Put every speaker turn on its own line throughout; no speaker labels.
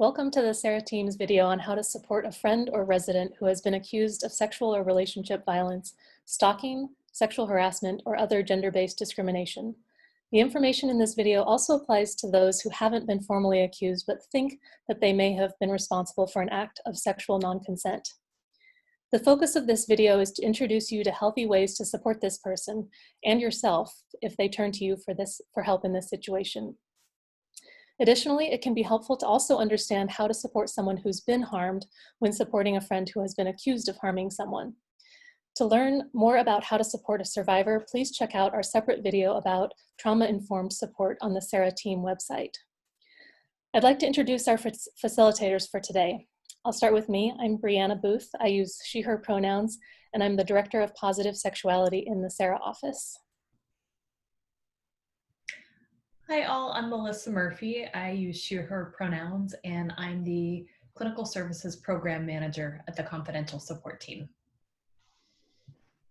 Welcome to the SARA Team's video on how to support a friend or resident who has been accused of sexual or relationship violence, stalking, sexual harassment, or other gender-based discrimination. The information in this video also applies to those who haven't been formally accused but think that they may have been responsible for an act of sexual non-consent. The focus of this video is to introduce you to healthy ways to support this person and yourself if they turn to you for help in this situation. Additionally, it can be helpful to also understand how to support someone who's been harmed when supporting a friend who has been accused of harming someone. To learn more about how to support a survivor, please check out our separate video about trauma-informed support on the SARA Team website. I'd like to introduce our facilitators for today. I'll start with me. I'm Brianna Booth. I use she, her pronouns, and I'm the Director of Positive Sexuality in the SARA office.
Hi all, I'm Melissa Murphy. I use she, her pronouns, and I'm the Clinical Services Program Manager at the Confidential Support Team.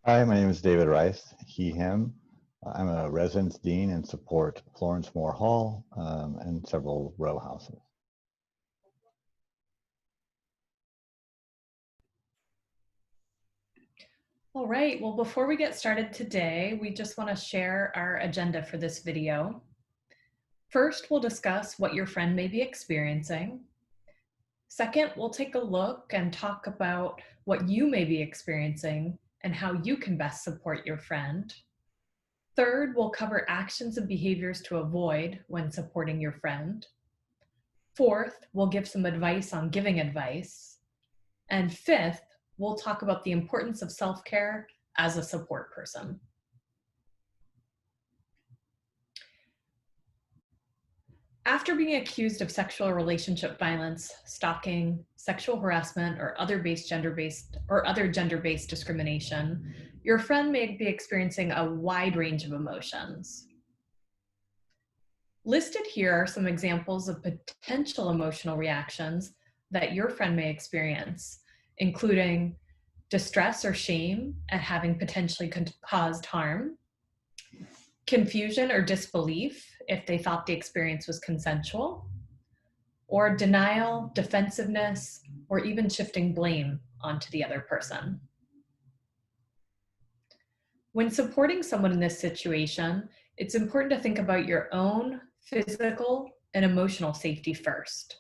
Hi, my name is David Rice, he, him. I'm a Residence Dean and support Florence Moore Hall and several row houses.
All right, well, before we get started today, we just want to share our agenda for this video. First, we'll discuss what your friend may be experiencing. Second, we'll take a look and talk about what you may be experiencing and how you can best support your friend. Third, we'll cover actions and behaviors to avoid when supporting your friend. Fourth, we'll give some advice on giving advice. And fifth, we'll talk about the importance of self-care as a support person. After being accused of sexual or relationship violence, stalking, sexual harassment, or other gender-based discrimination, your friend may be experiencing a wide range of emotions. Listed here are some examples of potential emotional reactions that your friend may experience, including distress or shame at having potentially caused harm, confusion or disbelief if they thought the experience was consensual, or denial, defensiveness, or even shifting blame onto the other person. When supporting someone in this situation, it's important to think about your own physical and emotional safety first.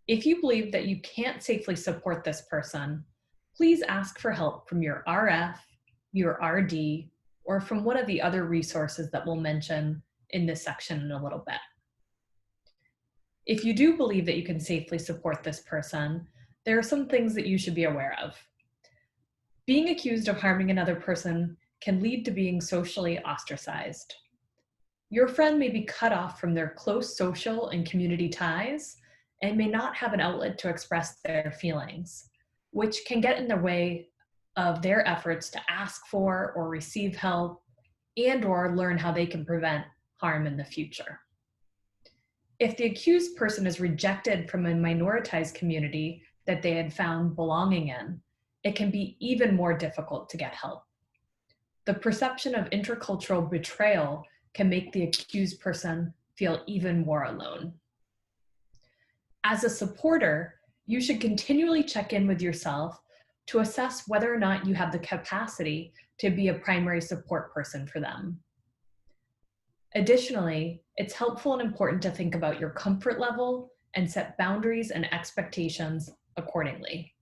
If you believe that you can't safely support this person, please ask for help from your RF, your RD, or from one of the other resources that we'll mention in this section in a little bit. If you do believe that you can safely support this person, there are some things that you should be aware of. Being accused of harming another person can lead to being socially ostracized. Your friend may be cut off from their close social and community ties and may not have an outlet to express their feelings, which can get in the way of their efforts to ask for or receive help and/or learn how they can prevent harm in the future. If the accused person is rejected from a minoritized community that they had found belonging in, it can be even more difficult to get help. The perception of intercultural betrayal can make the accused person feel even more alone. As a supporter, you should continually check in with yourself to assess whether or not you have the capacity to be a primary support person for them. Additionally, it's helpful and important to think about your comfort level and set boundaries and expectations accordingly.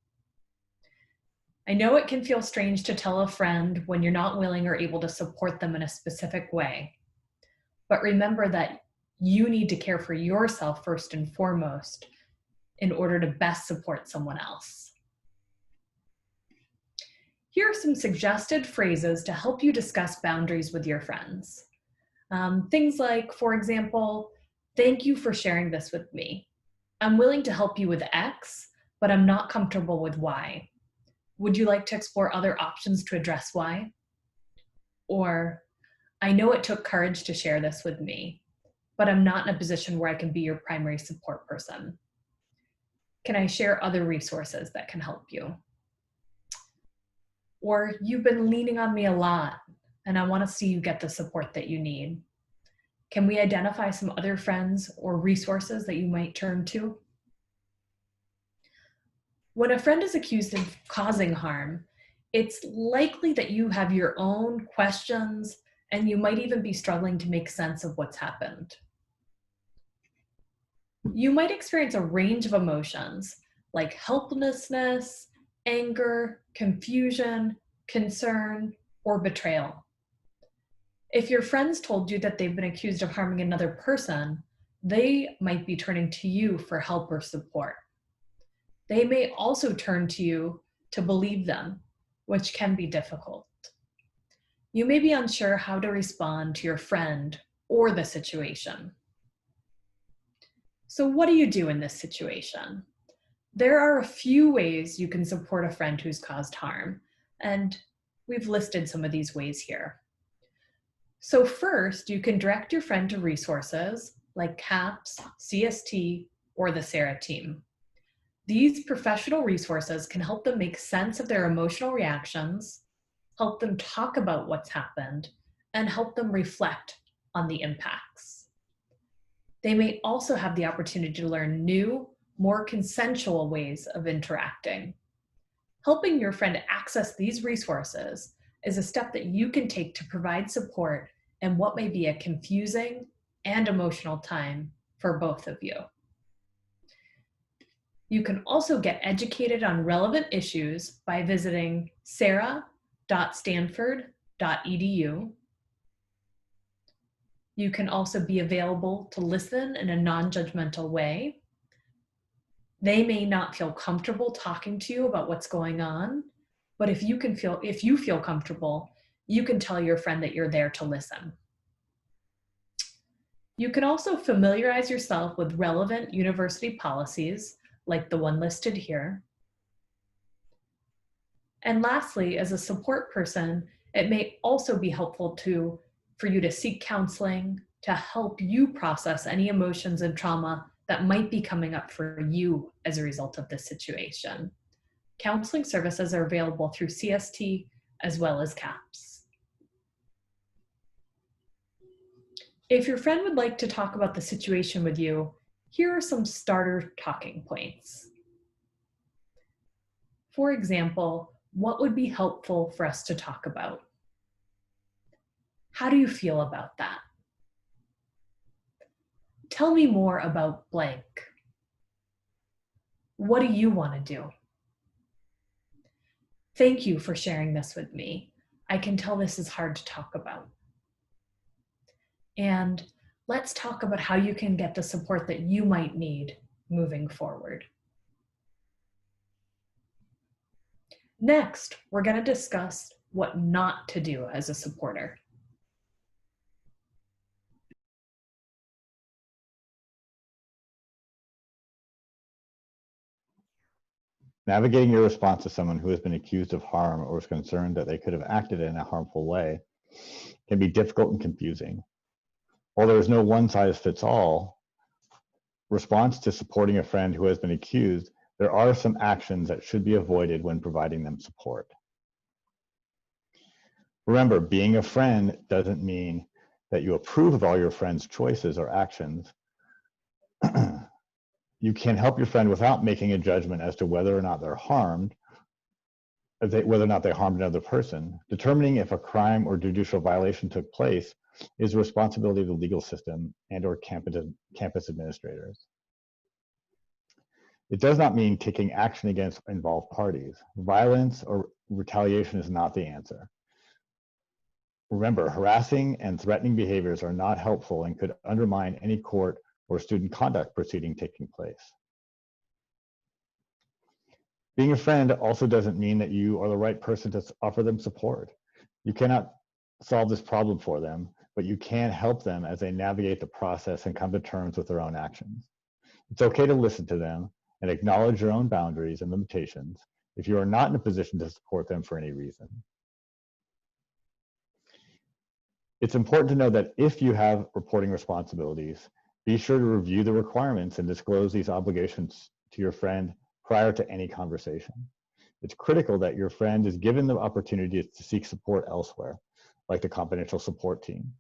I know it can feel strange to tell a friend when you're not willing or able to support them in a specific way, but remember that you need to care for yourself first and foremost in order to best support someone else. Here are some suggested phrases to help you discuss boundaries with your friends. Things like, for example, thank you for sharing this with me. I'm willing to help you with X, but I'm not comfortable with Y. Would you like to explore other options to address Y? Or, I know it took courage to share this with me, but I'm not in a position where I can be your primary support person. Can I share other resources that can help you? Or, you've been leaning on me a lot, and I want to see you get the support that you need. Can we identify some other friends or resources that you might turn to? When a friend is accused of causing harm, it's likely that you have your own questions and you might even be struggling to make sense of what's happened. You might experience a range of emotions like helplessness, anger, confusion, concern, or betrayal. If your friends told you that they've been accused of harming another person, they might be turning to you for help or support. They may also turn to you to believe them, which can be difficult. You may be unsure how to respond to your friend or the situation. So what do you do in this situation? There are a few ways you can support a friend who's caused harm, and we've listed some of these ways here. So first, you can direct your friend to resources like CAPS, CST, or the SARA Team. These professional resources can help them make sense of their emotional reactions, help them talk about what's happened, and help them reflect on the impacts. They may also have the opportunity to learn new, more consensual ways of interacting. Helping your friend access these resources is a step that you can take to provide support in what may be a confusing and emotional time for both of you. You can also get educated on relevant issues by visiting sara.stanford.edu. You can also be available to listen in a non-judgmental way. They may not feel comfortable talking to you about what's going on, but if you feel comfortable, you can tell your friend that you're there to listen. You can also familiarize yourself with relevant university policies, like the one listed here. And lastly, as a support person, it may also be helpful for you to seek counseling to help you process any emotions and trauma that might be coming up for you as a result of this situation. Counseling services are available through CST as well as CAPS. If your friend would like to talk about the situation with you, here are some starter talking points. For example, what would be helpful for us to talk about? How do you feel about that? Tell me more about blank. What do you want to do? Thank you for sharing this with me. I can tell this is hard to talk about. And let's talk about how you can get the support that you might need moving forward. Next, we're going to discuss what not to do as a supporter.
Navigating your response to someone who has been accused of harm or is concerned that they could have acted in a harmful way can be difficult and confusing. While there is no one-size-fits-all response to supporting a friend who has been accused, there are some actions that should be avoided when providing them support. Remember, being a friend doesn't mean that you approve of all your friend's choices or actions. You can help your friend without making a judgment as to whether or not they're harmed, whether or not they harmed another person. Determining if a crime or judicial violation took place is the responsibility of the legal system and/or campus administrators. It does not mean taking action against involved parties. Violence or retaliation is not the answer. Remember, harassing and threatening behaviors are not helpful and could undermine any court or student conduct proceeding taking place. Being a friend also doesn't mean that you are the right person to offer them support. You cannot solve this problem for them, but you can help them as they navigate the process and come to terms with their own actions. It's okay to listen to them and acknowledge your own boundaries and limitations if you are not in a position to support them for any reason. It's important to know that if you have reporting responsibilities, be sure to review the requirements and disclose these obligations to your friend prior to any conversation. It's critical that your friend is given the opportunity to seek support elsewhere, like the confidential support team,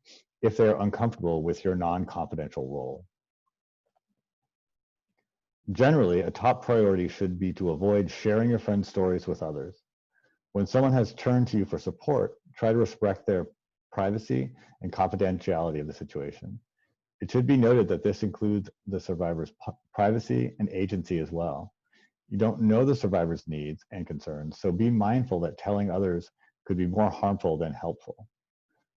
if they're uncomfortable with your non-confidential role. Generally, a top priority should be to avoid sharing your friend's stories with others. When someone has turned to you for support, try to respect their privacy and confidentiality of the situation. It should be noted that this includes the survivor's privacy and agency as well. You don't know the survivor's needs and concerns, so be mindful that telling others could be more harmful than helpful.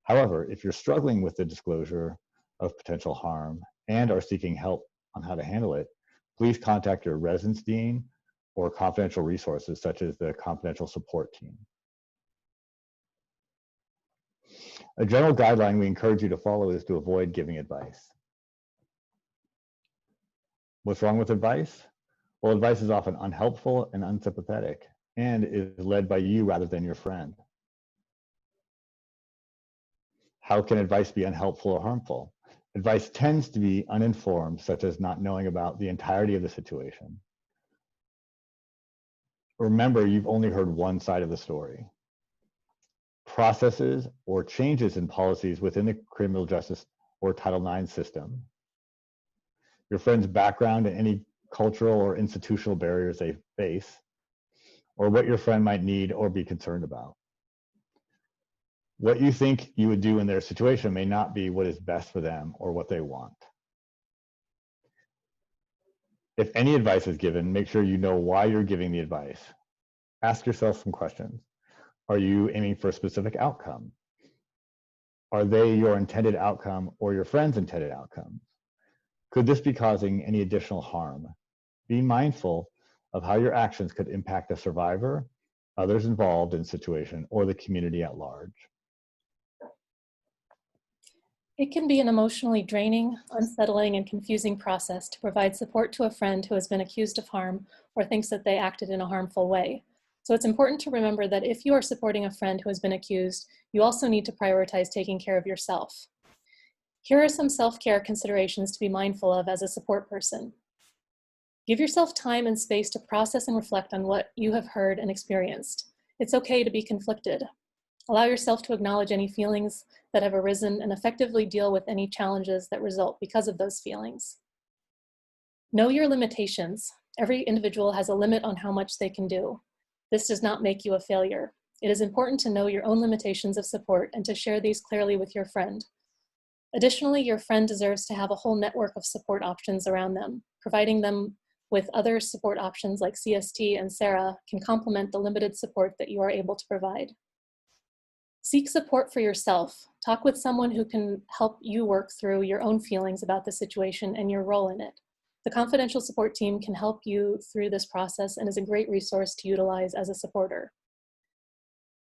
However, if you're struggling with the disclosure of potential harm and are seeking help on how to handle it, please contact your residence dean or confidential resources such as the Confidential Support Team. A general guideline we encourage you to follow is to avoid giving advice. What's wrong with advice? Well, advice is often unhelpful and unsympathetic and is led by you rather than your friend. How can advice be unhelpful or harmful? Advice tends to be uninformed, such as not knowing about the entirety of the situation. Remember, you've only heard one side of the story. Processes or changes in policies within the criminal justice or Title IX system, your friend's background and any cultural or institutional barriers they face, or what your friend might need or be concerned about. What you think you would do in their situation may not be what is best for them or what they want. If any advice is given, make sure you know why you're giving the advice. Ask yourself some questions. Are you aiming for a specific outcome? Are they your intended outcome or your friend's intended outcome? Could this be causing any additional harm? Be mindful of how your actions could impact the survivor, others involved in the situation, or the community at large.
It can be an emotionally draining, unsettling, and confusing process to provide support to a friend who has been accused of harm or thinks that they acted in a harmful way. So it's important to remember that if you are supporting a friend who has been accused, you also need to prioritize taking care of yourself. Here are some self-care considerations to be mindful of as a support person. Give yourself time and space to process and reflect on what you have heard and experienced. It's okay to be conflicted. Allow yourself to acknowledge any feelings that have arisen and effectively deal with any challenges that result because of those feelings. Know your limitations. Every individual has a limit on how much they can do. This does not make you a failure. It is important to know your own limitations of support and to share these clearly with your friend. Additionally, your friend deserves to have a whole network of support options around them. Providing them with other support options like CST and SARA can complement the limited support that you are able to provide. Seek support for yourself. Talk with someone who can help you work through your own feelings about the situation and your role in it. The Confidential Support Team can help you through this process and is a great resource to utilize as a supporter.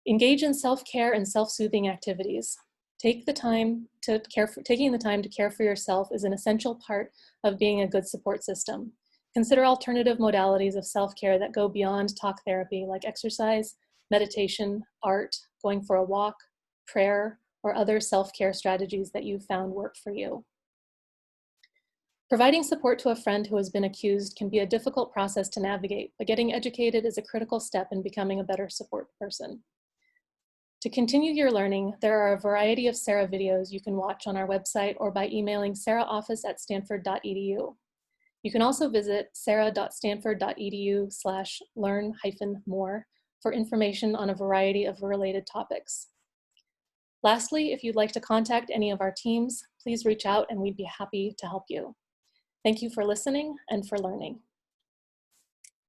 Engage in self-care and self-soothing activities. Taking the time to care for yourself is an essential part of being a good support system. Consider alternative modalities of self-care that go beyond talk therapy, like exercise, meditation, art, going for a walk, prayer, or other self-care strategies that you've found work for you. Providing support to a friend who has been accused can be a difficult process to navigate, but getting educated is a critical step in becoming a better support person. To continue your learning, there are a variety of SARA videos you can watch on our website or by emailing saraoffice@stanford.edu. You can also visit sara.stanford.edu/learn-more for information on a variety of related topics. Lastly, if you'd like to contact any of our teams, please reach out and we'd be happy to help you. Thank you for listening and for learning.